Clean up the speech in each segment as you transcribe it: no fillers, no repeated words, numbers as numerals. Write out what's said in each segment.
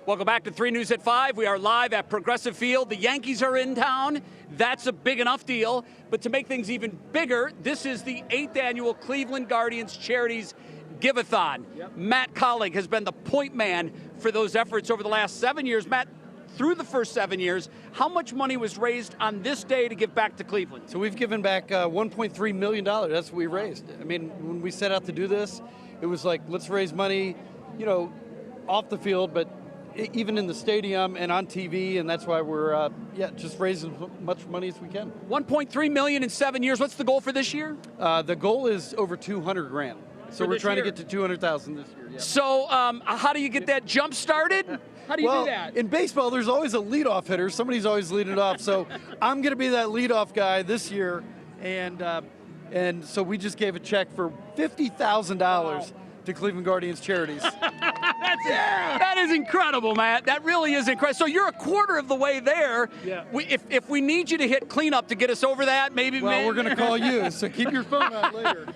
Welcome back to 3 News at 5. We are live at Progressive Field. The Yankees are in town. That's a big enough deal. But to make things even bigger, this is the 8th annual Cleveland Guardians Charities Giveathon. Yep. Matt Kaulig has been the point man for those efforts over the last 7 years. Matt, through the first 7 years, how much money was raised on this day to give back to Cleveland? So we've given back $1.3 million. That's what we raised. I mean, when we set out to do this, it was like, let's raise money, off the field, but even in the stadium and on TV, and that's why we're just raising as much money as we can. $1.3 million in 7 years. What's the goal for this year? The goal is over $200 grand. So we're trying to get to $200,000 this year. Yeah. So how do you get that jump started? How do you do that? In baseball, there's always a leadoff hitter. Somebody's always leading it off. So I'm going to be that leadoff guy this year, and so we just gave a check for $50,000 to Cleveland Guardians Charities. That is incredible, Matt. That really is incredible. So you're a quarter of the way there. Yeah. If we need you to hit cleanup to get us over that, maybe. Well, we're going to call you, so keep your phone on later.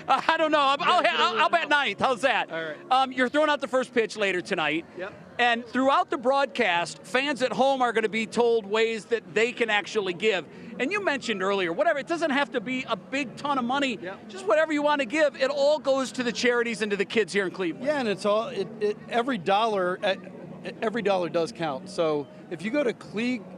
I don't know. I'll bet ninth. How's that? All right. You're throwing out the first pitch later tonight. Yep. And throughout the broadcast, fans at home are going to be told ways that they can actually give. And you mentioned earlier, whatever, it doesn't have to be a big ton of money. Yep. Just whatever you want to give. It all goes to the charities and to the kids here in Cleveland. Yeah, and it's all every dollar does count. So if you go to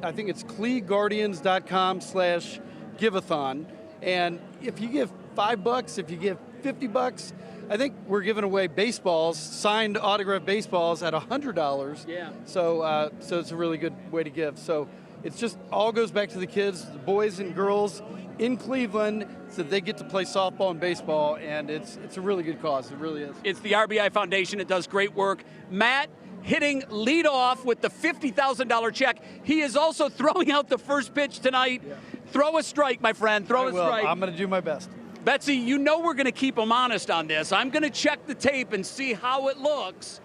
I think it's cleguardians.com/giveathon, and if you give $5, if you give $50, I think we're giving away baseballs, signed autographed baseballs at $100. Yeah. So it's a really good way to give. So it's just all goes back to the kids, the boys and girls in Cleveland, so they get to play softball and baseball, and it's a really good cause. It really is. It's the RBI Foundation. It does great work. Matt hitting leadoff with the $50,000 check. He is also throwing out the first pitch tonight. Yeah. Throw a strike, my friend. Throw a strike. I'm going to do my best. Betsy, you know we're going to keep him honest on this. I'm going to check the tape and see how it looks,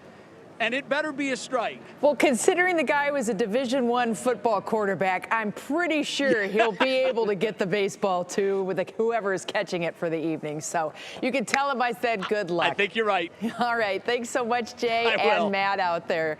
and it better be a strike. Well, considering the guy was a Division I football quarterback, I'm pretty sure he'll be able to get the baseball, too, with whoever is catching it for the evening. So you can tell him I said good luck. I think you're right. All right. Thanks so much, Jay and Matt out there.